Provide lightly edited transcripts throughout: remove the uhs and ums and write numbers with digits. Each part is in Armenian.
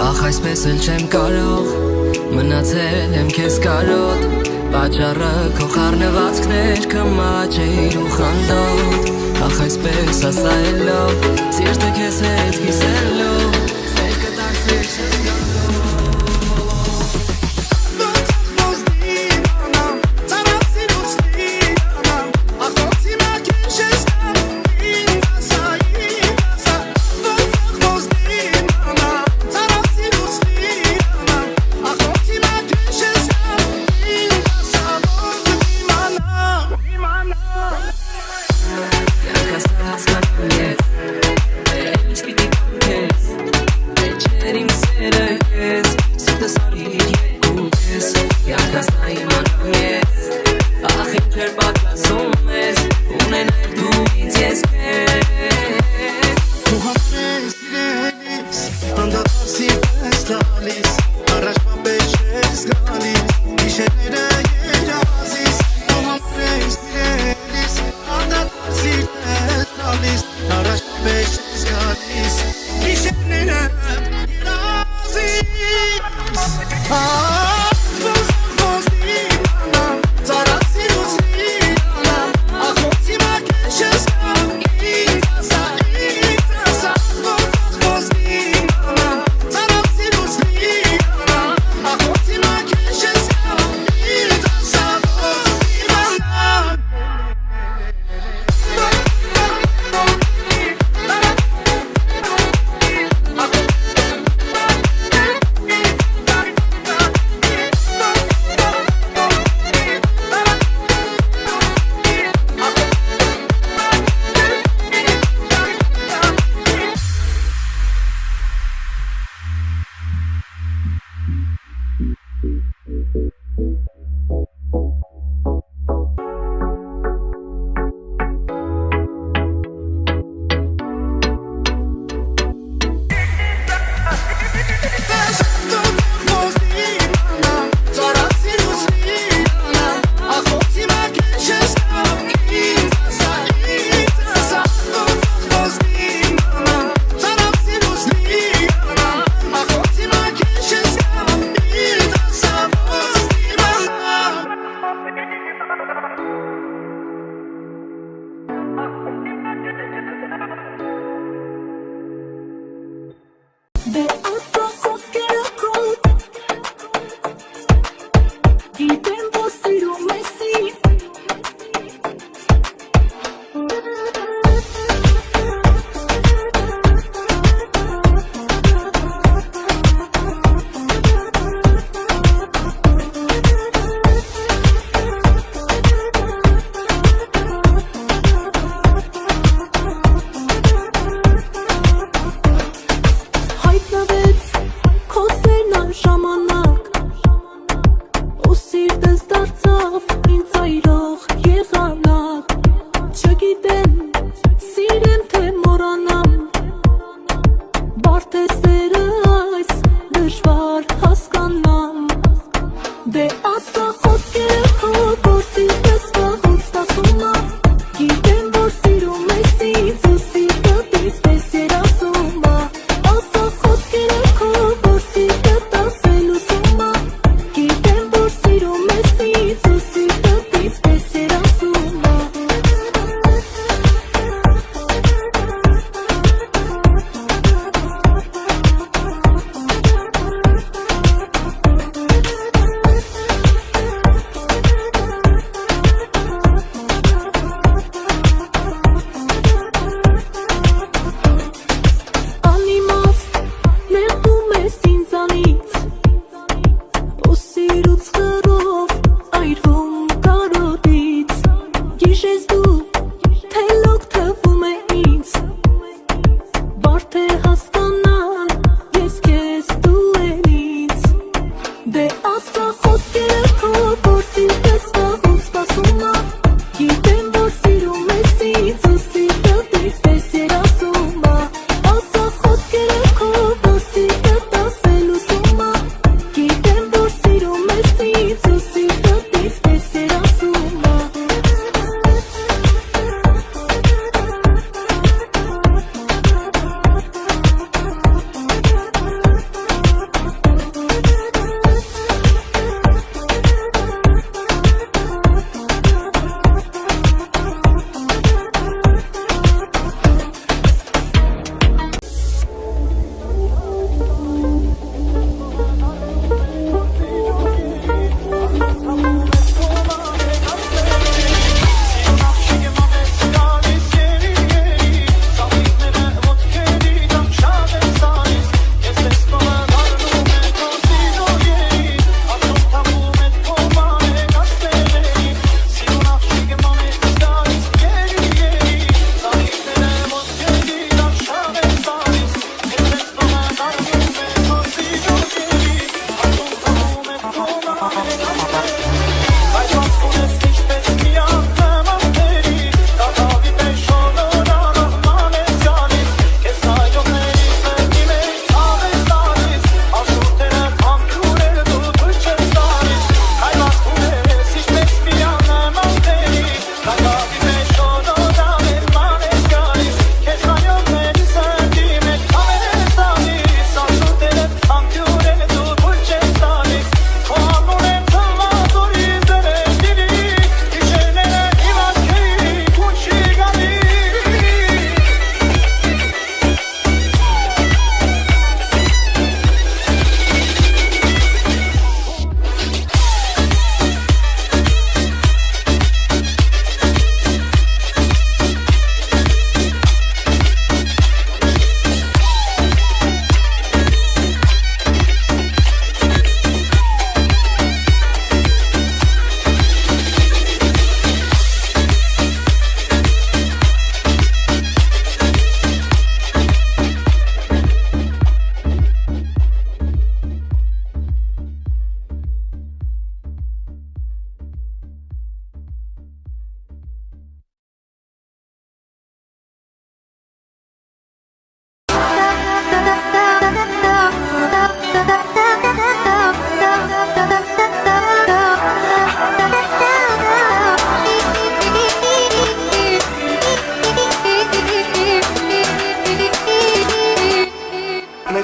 Ախ այսպես էլ չեմ կարող, մնացել եմ քեզ կարոտ, պատճառը քո խառնվածքներ կմաճեիր ու խանդոտ, ախ այսպես ասայելով, սիրտը քեզ հետ կիսելով, սեր կդարձվիր չես գալով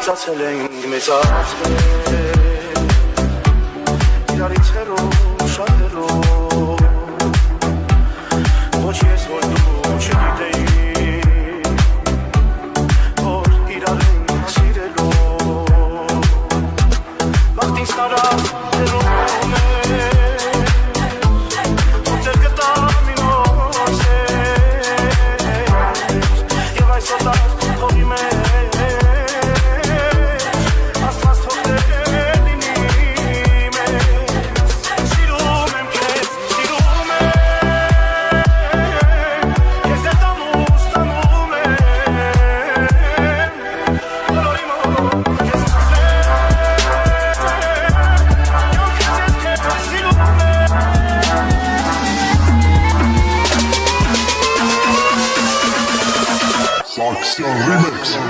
մեծացել ենք մեծացել իրարից հերով շատ հերով ոչ ես որ դու չգիտեի որ իրար ենք սիրելով վաղտին ստարավ հերով որտեղ գտար մի նոր սեր և այս ոտար հողի մեր Remix.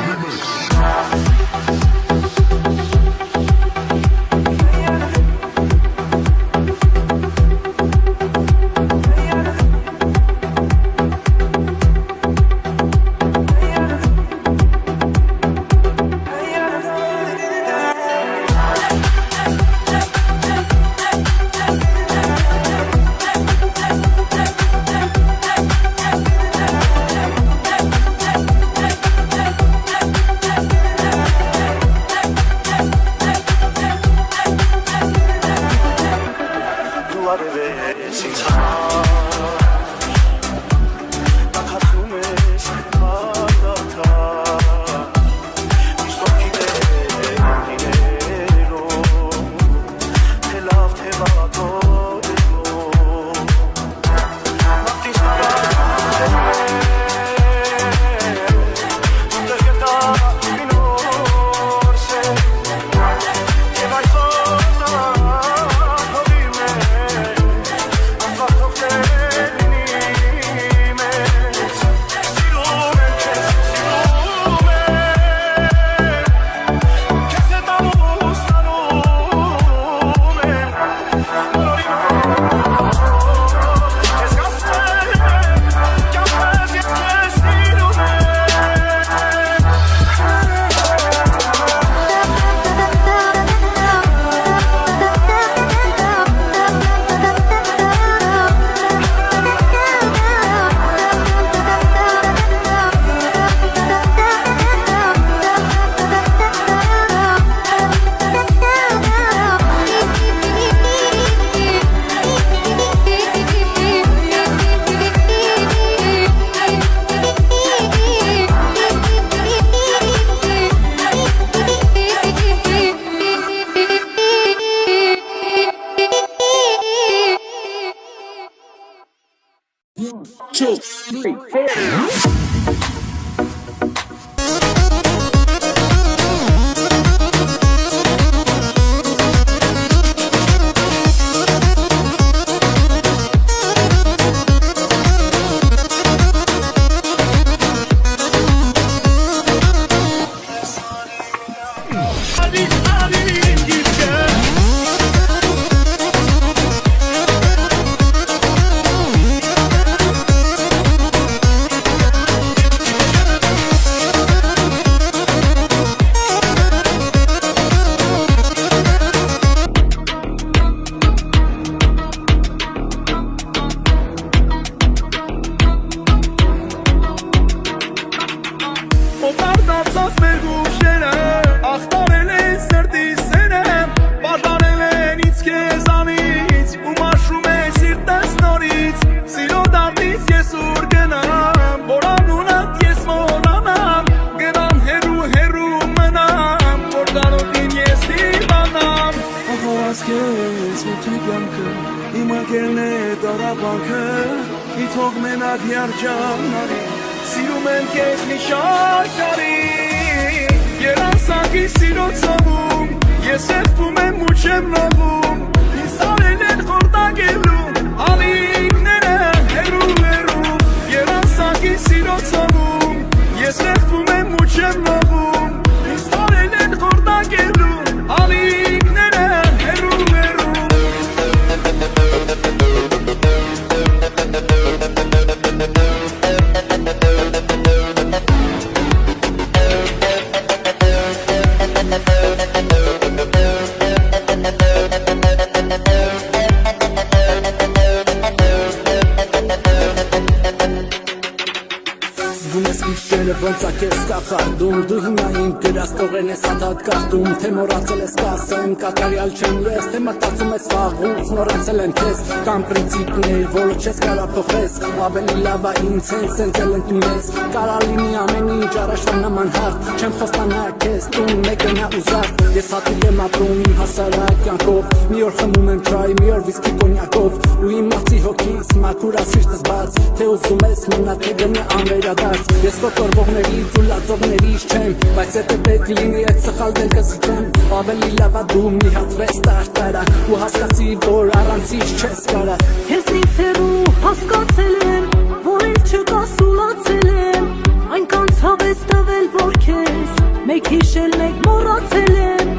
Կամ պրինցիպներ, որը չես կարա փոխես Ավելի լավ է ինձ հենց սենցել ընդունես Կարա լինի ամեն ինչ առաջվա նման հարդ Չեմ խոստանա քեզ տուն մեկնա ու զարդ Ես հատուկ եմ ապրում իմ հասարակ կյանքով Մի օր խմում եմ չայ, մի օր վիսկի կոնյակով Ու իմ մաղցի հոգիս մաքուր ասիրտս բաց Թե ուզում ես մնա թե գնե անվերադարձ Ես կոտորվողներից ու լացողներից չեմ Բայց եթե պետք լինի այդ սխալ դելքս իջեմ Ավելի լավ է դու մի հատ վես տարտարա Ու հասկացի, որ առանցից չես կարա Ես ինձ հեռու հասկացել եմ, որ էլ չկա սուլացել եմ Այնքան ցավ ես տվել, որ քեզ մեկ հիշել, մեկ մոռացել եմ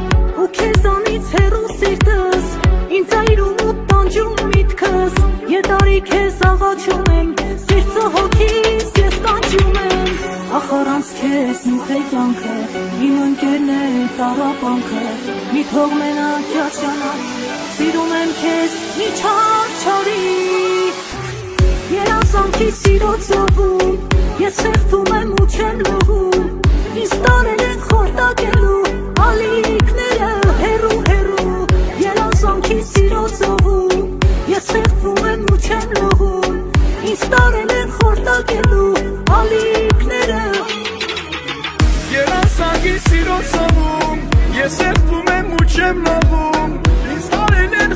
Ու քեզանից հեռու սիրտս, ինձ այրում ու տանջում միտքս Ետարի քեզ աղաչում եմ, սիրտը հոգիս ես տանջում եմ Ախ առանց քեզ ինձ է կյանքը, իմ ընկերն է տառապանքը Մի թող մենակ յաճանալ Սիրում եմ քեզ մի չարչարի Երազանքի սիրո ծովում Ես շեղվում եմ ու չեմ լողում Ինձ տարել են խորտակելու Ալիքները հեռու հեռու Երազանքի սիրո ծովում Ես շեղվում եմ ու չեմ լողում Ինձ տարել են խորտակելու Ալիքները Երազանքի սիրո ծովում Ես շեղվում եմ ու չեմ լողում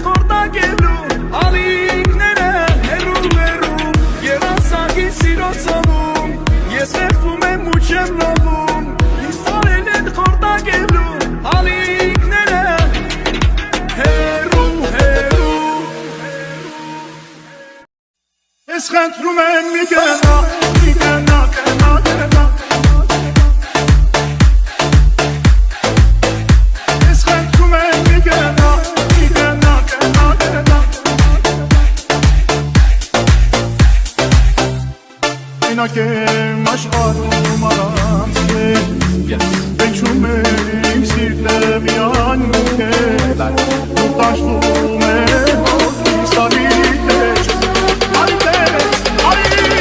Խորտակելու ալիքները հեռու հեռու Երազանքի սիրո ծովում Ես շեղվում եմ ու չեմ լողում Ինձ տարել են խորտակելու ալիքները հեռու հեռու Ես խնդրում եմ մի գնա, մի գնա, գնա, գնա Ես խնդրում եմ մի գնա Մենակ եմ աշխարհում առանց քեզ Վեճում եմ իմ սիրտը միայն քեզ Ու տաշվում եմ հոգիս արիտես Արիտես, արիտես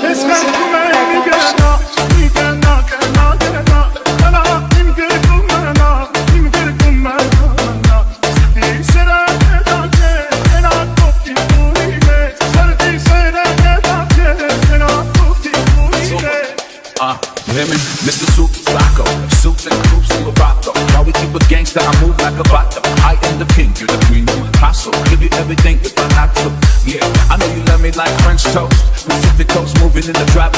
Ես խնդրում եմ մի գնա, մի գնա, գնա, գնա Գնա իմ գրկում մնա, իմ գրկում մնա Սիրտի սերը հետաքես, մենակ կողքին դուրի մեզ Սրտի սերը Women, Mr. Super Psycho, suits and groups in Morocco. While we keep a gangster, I move like a vato. I am the king, you're the queen, you Picasso. Give you everything if I not to. Yeah, I know you love me like French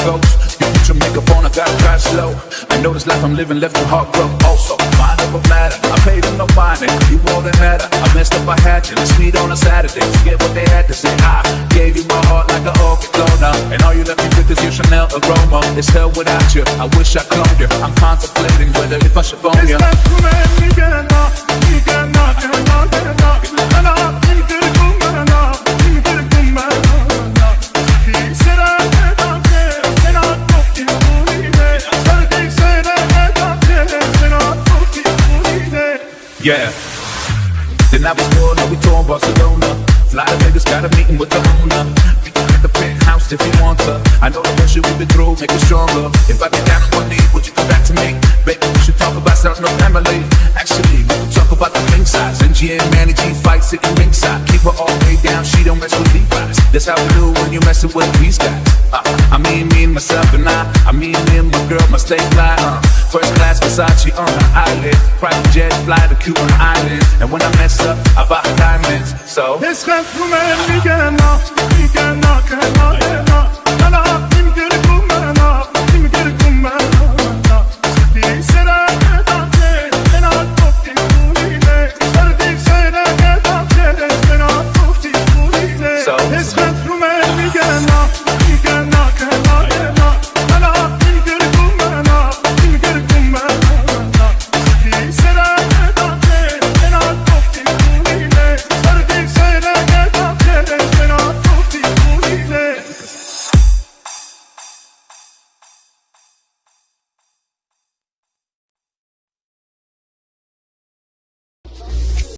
ghost. You put your makeup on, I gotta drive slow. I know this life I'm living left your heart broke. Also, mind over matter, I paid them no mind. You all that matter, I messed up, I had you. Let's meet on a Saturday, forget what they had to say. I gave you my heart like an orchid donor, and all you left me with is your Chanel aroma. It's hell without you, I wish I cloned you. I'm contemplating whether if I should phone you. Yeah. Then I was born, now we tour Barcelona. Fly to Vegas, got a meeting with the owner. We can get the penthouse if you want to. I know the bullshit we've been through, make it stronger. If I get down on one knee, would you come back to me? Baby, we should talk about ourselves, no family. Actually, we can talk about the ring size. NG and Manny G fight, sitting ringside. Keep her all the way down, she don't mess with Levi's. That's how we do when you messing with these guys. I mean me and myself and I mean me and my girl, my stay fly. First class Versace on the island. Private jet, fly to Cuban Island. And when I mess up, I buy diamonds. So It's